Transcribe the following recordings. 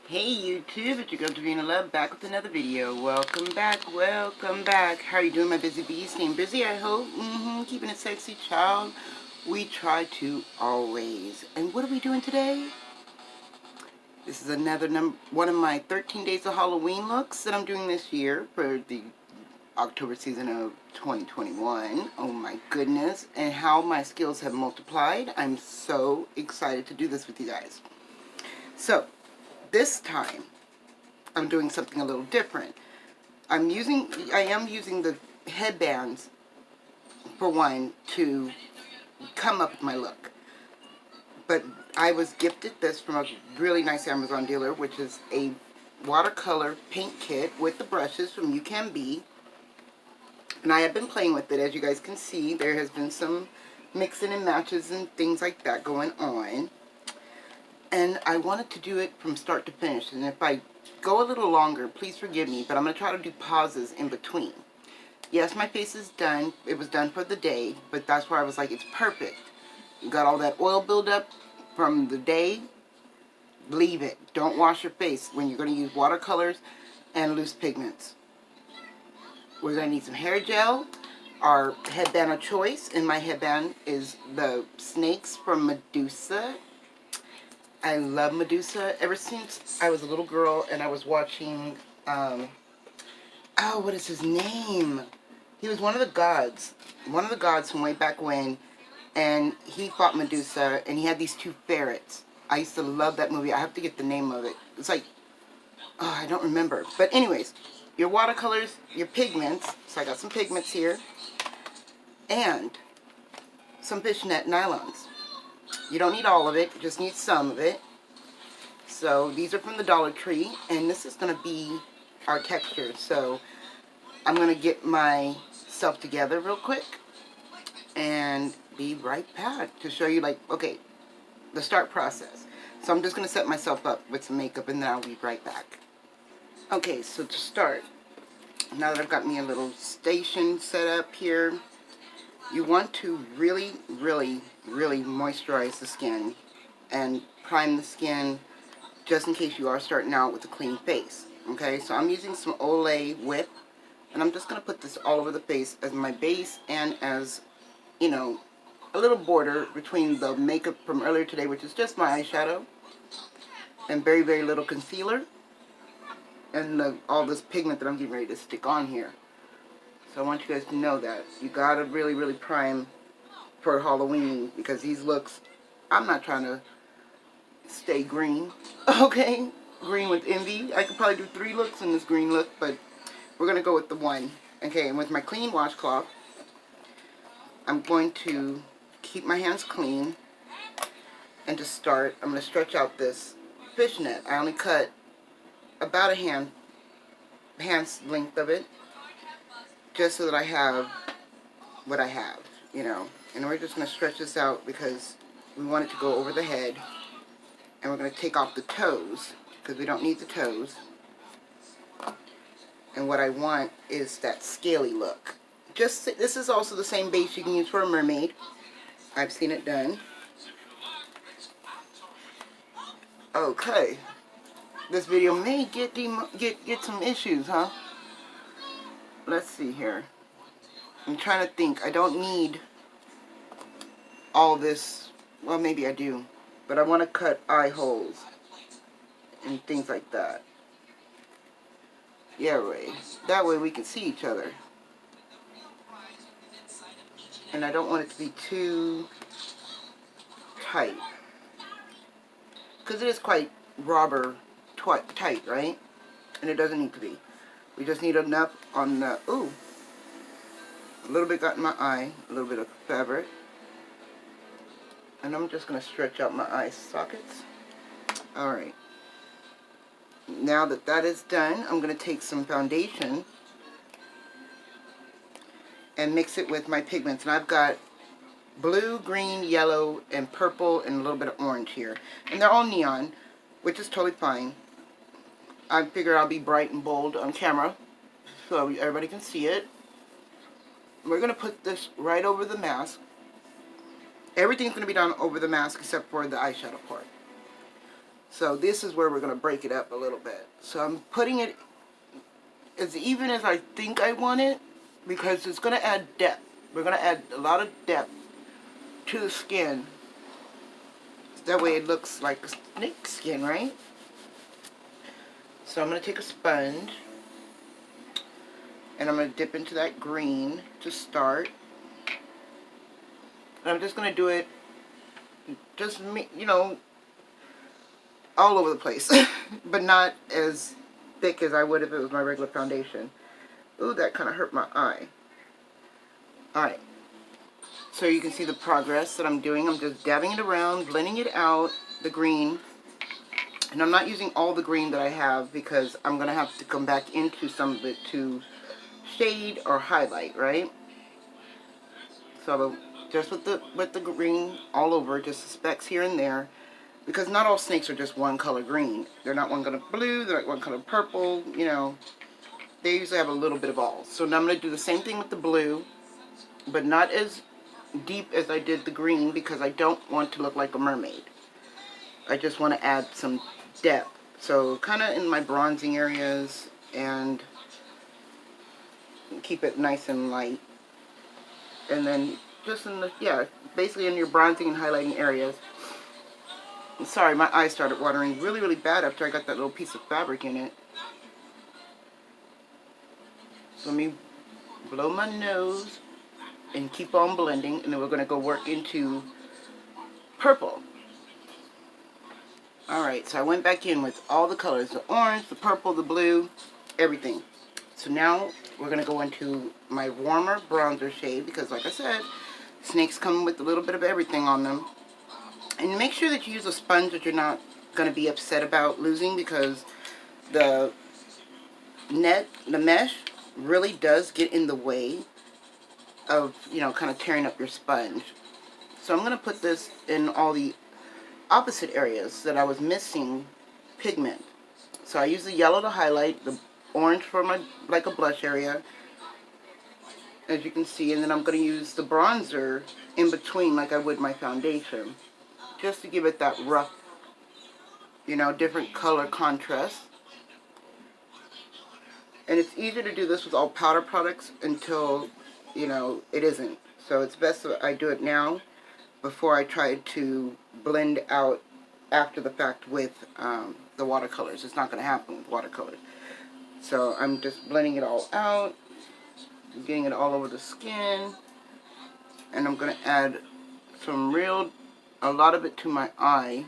Hey YouTube, it's your girl Davina Love back with another video. Welcome back, welcome back. How are you doing, my busy bee? Staying busy, I hope. Keeping it sexy, child. We try to always. And what are we doing today? This is another one of my 13 days of Halloween looks that I'm doing this year for the October season of 2021. Oh my goodness. And how my skills have multiplied. I'm so excited to do this with you guys. So, this time, I'm doing something a little different. I am using the headbands, for one, to come up with my look. But I was gifted this from a really nice Amazon dealer, which is a watercolor paint kit with the brushes from UCAN. And I have been playing with it. As you guys can see, there has been some mixing and matches and things like that going on. And I wanted to do it from start to finish. And if I go a little longer, please forgive me, but I'm going to try to do pauses in between. Yes, my face is done. It was done for the day, but that's where I was like, it's perfect. You got all that oil buildup from the day. Leave it. Don't wash your face when you're going to use watercolors and loose pigments. We're going to need some hair gel, our headband of choice, and my headband is the snakes from Madusa. I love Madusa ever since I was a little girl and I was watching, what is his name? He was one of the gods from way back when, and he fought Madusa, and he had these two ferrets. I used to love that movie. I have to get the name of it. It's like, I don't remember. But anyways, your watercolors, your pigments, so I got some pigments here, and some fishnet nylons. You don't need all of it, you just need some of it. So these are from the Dollar Tree, and this is going to be our texture. So I'm going to get myself together real quick and be right back to show you, like, okay, the start process. So I'm just going to set myself up with some makeup, and then I'll be right back. Okay, so to start, now that I've got me a little station set up here, you want to really, really, really moisturize the skin and prime the skin just in case you are starting out with a clean face. Okay, so I'm using some Olay Whip, and I'm just going to put this all over the face as my base and as, you know, a little border between the makeup from earlier today, which is just my eyeshadow, and very, very little concealer, and all this pigment that I'm getting ready to stick on here. So I want you guys to know that. You gotta really, really prime for Halloween, because these looks, I'm not trying to stay green, okay? Green with envy. I could probably do 3 looks in this green look, but we're gonna go with the one. Okay, and with my clean washcloth, I'm going to keep my hands clean, and to start, I'm gonna stretch out this fishnet. I only cut about a hand's length of it, just so that I have what I have, you know. And we're just going to stretch this out because we want it to go over the head. And we're going to take off the toes, because we don't need the toes. And what I want is that scaly look. This is also the same base you can use for a mermaid. I've seen it done. Okay. This video may get some issues, huh? Let's see here. I'm trying to think. I don't need all this. Well, maybe I do. But I want to cut eye holes and things like that. Yeah, right. That way we can see each other. And I don't want it to be too tight, because it is quite robber tight, right? And it doesn't need to be. We just need enough on the, a little bit got in my eye, a little bit of fabric. And I'm just going to stretch out my eye sockets. Alright. Now that that is done, I'm going to take some foundation and mix it with my pigments. And I've got blue, green, yellow, and purple, and a little bit of orange here. And they're all neon, which is totally fine. I figure I'll be bright and bold on camera so everybody can see it. We're going to put this right over the mask. Everything's going to be done over the mask except for the eyeshadow part. So this is where we're going to break it up a little bit. So I'm putting it as even as I think I want it, because it's going to add depth. We're going to add a lot of depth to the skin. That way it looks like a snake skin, right? So I'm going to take a sponge, and I'm going to dip into that green to start. And I'm just going to do it, just, you know, all over the place. But not as thick as I would if it was my regular foundation. Ooh, that kind of hurt my eye. Alright. So you can see the progress that I'm doing. I'm just dabbing it around, blending it out, the green. And I'm not using all the green that I have because I'm going to have to come back into some of it to shade or highlight, right? So just with the green all over, just the specks here and there, because not all snakes are just one color green. They're not one color blue, they're not one color purple, you know. They usually have a little bit of all. So now I'm going to do the same thing with the blue, but not as deep as I did the green because I don't want to look like a mermaid. I just want to add some depth. So kind of in my bronzing areas and keep it nice and light. And then just in the, yeah, basically in your bronzing and highlighting areas. Sorry, my eyes started watering really, really bad after I got that little piece of fabric in it. So let me blow my nose and keep on blending, and then we're going to go work into purple. Alright, so I went back in with all the colors, the orange, the purple, the blue, everything. So now we're going to go into my warmer bronzer shade because, like I said, snakes come with a little bit of everything on them. And make sure that you use a sponge that you're not going to be upset about losing, because the mesh really does get in the way of, you know, kind of tearing up your sponge. So I'm going to put this in all the opposite areas that I was missing pigment. So I use the yellow to highlight, the orange for my, like a blush area, as you can see, and then I'm going to use the bronzer in between like I would my foundation, just to give it that rough, you know, different color contrast. And it's easier to do this with all powder products until, you know, it isn't. So it's best that I do it now before I try to blend out after the fact with the watercolors. It's not going to happen with watercolors. So I'm just blending it all out, getting it all over the skin, and I'm going to add some a lot of it to my eye,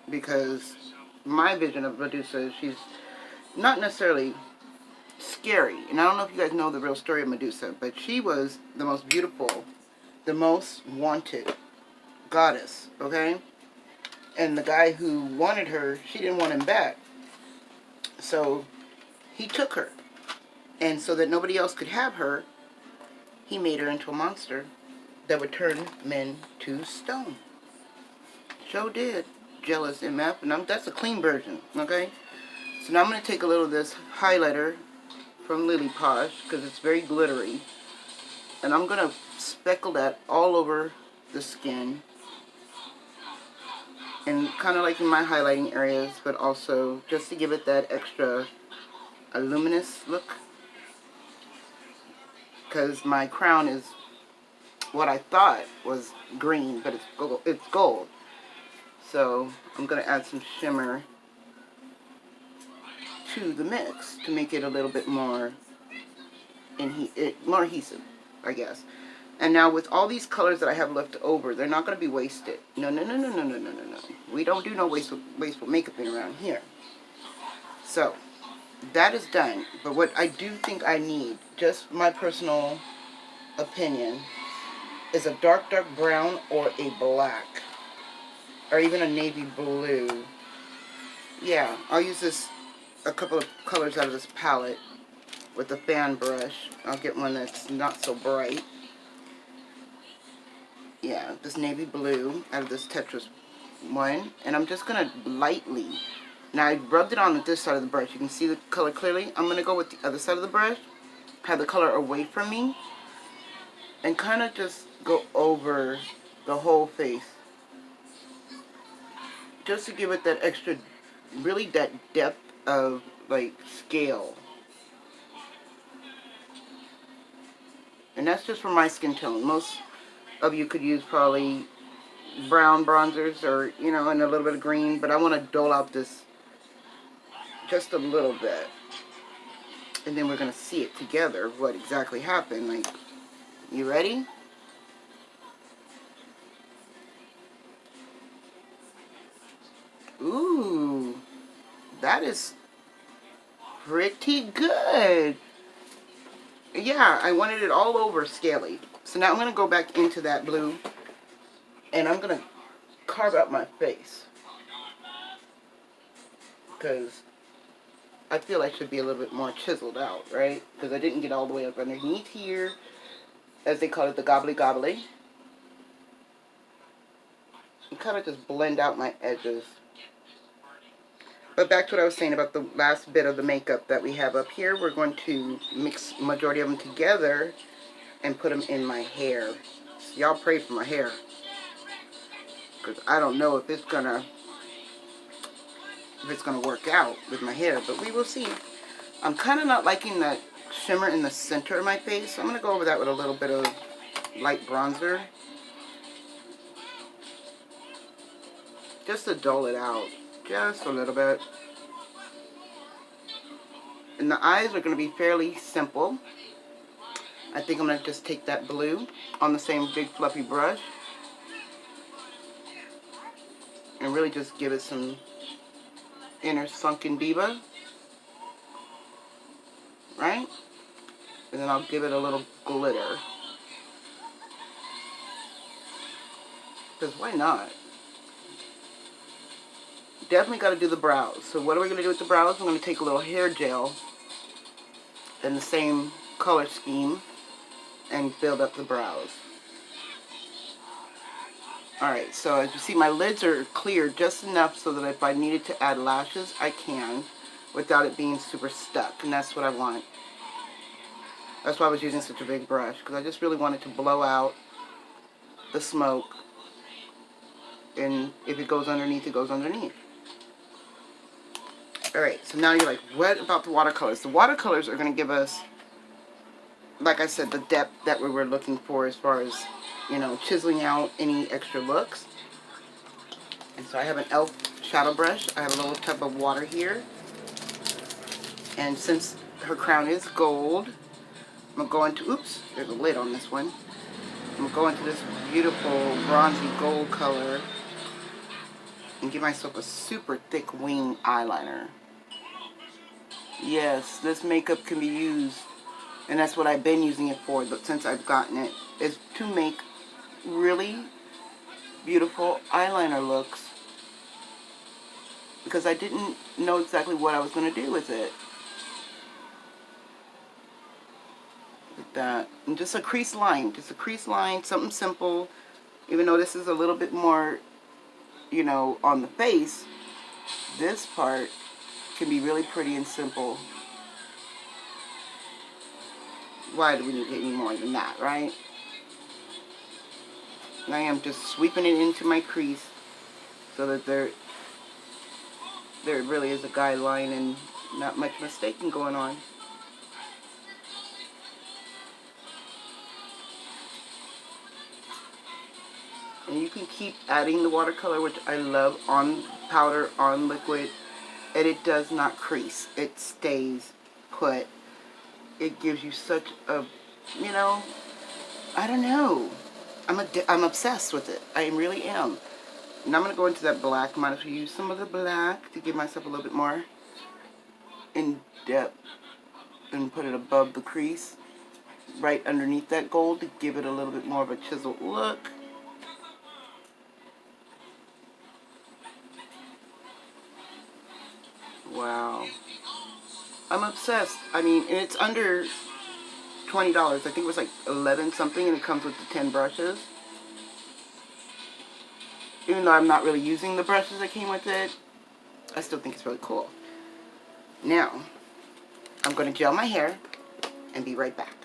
because my vision of Madusa is she's not necessarily scary. And I don't know if you guys know the real story of Madusa, but she was the most beautiful, the most wanted goddess, okay? And the guy who wanted her, she didn't want him back. So he took her. And so that nobody else could have her, he made her into a monster that would turn men to stone. Joe did. Jealous MF. And that's a clean version, okay? So now I'm going to take a little of this highlighter from Lily Posh, because it's very glittery. And I'm going to speckle that all over the skin. And kind of like in my highlighting areas, but also just to give it that extra luminous look. Because my crown is what I thought was green, but it's gold. So I'm going to add some shimmer to the mix to make it a little bit more more adhesive, I guess. And now with all these colors that I have left over, they're not going to be wasted. No, no, no, no, no, no, no, no, no. We don't do no wasteful makeup around here. So that is done. But what I do think I need, just my personal opinion, is a dark brown or a black, or even a navy blue. Yeah, I'll use a couple of colors out of this palette with a fan brush. I'll get one that's not so bright. Yeah, this navy blue out of this Tetris one. And I'm just going to lightly, now I rubbed it on with this side of the brush. You can see the color clearly. I'm going to go with the other side of the brush, have the color away from me, and kind of just go over the whole face. just to give it that extra, really that depth of like scale. And that's just for my skin tone. Most of you could use probably brown bronzers or, you know, and a little bit of green, but I want to dole out this just a little bit. And then we're going to see it together, what exactly happened. Like, you ready? Ooh, that is pretty good. Yeah, I wanted it all over scaly. So now I'm going to go back into that blue and I'm going to carve out my face. Because I feel I should be a little bit more chiseled out, right? Because I didn't get all the way up underneath here, as they call it, the gobbly gobbly. And kind of just blend out my edges. But back to what I was saying about the last bit of the makeup that we have up here. We're going to mix majority of them together and put them in my hair. So y'all pray for my hair. Because I don't know if it's gonna work out with my hair, but we will see. I'm kind of not liking that shimmer in the center of my face, so I'm going to go over that with a little bit of light bronzer. Just to dull it out. Just a little bit. And the eyes are going to be fairly simple. I think I'm going to just take that blue on the same big fluffy brush. And really just give it some inner sunken diva. Right? And then I'll give it a little glitter. Because why not? Definitely got to do the brows. So what are we going to do with the brows? I'm going to take a little hair gel in the same color scheme and build up the brows. Alright, so as you see, my lids are clear just enough so that if I needed to add lashes, I can without it being super stuck. And that's what I want. That's why I was using such a big brush, because I just really wanted to blow out the smoke. And if it goes underneath, it goes underneath. Alright, so now you're like, what about the watercolors? The watercolors are going to give us, like I said, the depth that we were looking for as far as, you know, chiseling out any extra looks. And so I have an e.l.f. shadow brush. I have a little tub of water here. And since her crown is gold, I'm going to go into, oops, there's a lid on this one. I'm going to go into this beautiful bronzy gold color and give myself a super thick wing eyeliner. Yes, this makeup can be used, and that's what I've been using it for since I've gotten it, is to make really beautiful eyeliner looks, because I didn't know exactly what I was going to do with it. Like that. And just a crease line, something simple. Even though this is a little bit more, you know, on the face, this part can be really pretty and simple. Why do we need any more than that, right? And I am just sweeping it into my crease so that there really is a guideline and not much mistaking going on. And you can keep adding the watercolor, which I love, on powder, on liquid, and it does not crease. It stays put. It gives you such a, you know, I don't know. I'm obsessed with it. I really am. And I'm going to go into that black. Might as well use some of the black to give myself a little bit more in depth and put it above the crease, right underneath that gold, to give it a little bit more of a chiseled look. Wow. I'm obsessed. I mean, and it's under $20. I think it was like 11 something, and it comes with the 10 brushes. Even though I'm not really using the brushes that came with it, I still think it's really cool. Now, I'm going to gel my hair and be right back.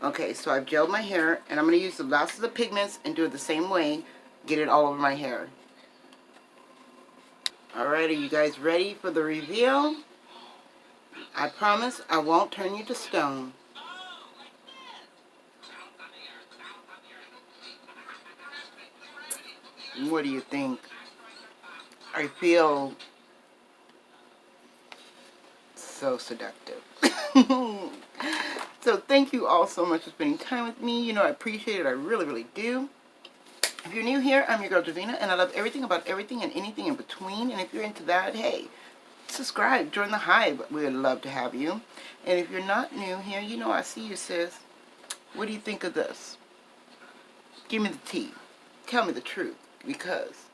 Okay, so I've gelled my hair, and I'm going to use the last of the pigments and do it the same way, get it all over my hair. Alright, are you guys ready for the reveal? I promise I won't turn you to stone. What do you think? I feel so seductive. So thank you all so much for spending time with me. You know, I appreciate it. I really, really do. If you're new here, I'm your girl Davina, and I love everything about everything and anything in between. And if you're into that, hey, subscribe, join the hive. We would love to have you. And if you're not new here, you know I see you, sis. What do you think of this? Give me the tea. Tell me the truth. Because,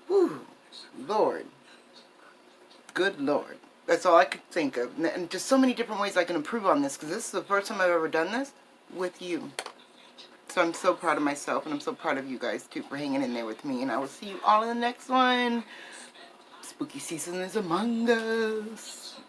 whew, Lord, good Lord. That's all I could think of. And just so many different ways I can improve on this, because this is the first time I've ever done this with you. So I'm so proud of myself, and I'm so proud of you guys, too, for hanging in there with me. And I will see you all in the next one. Spooky season is among us.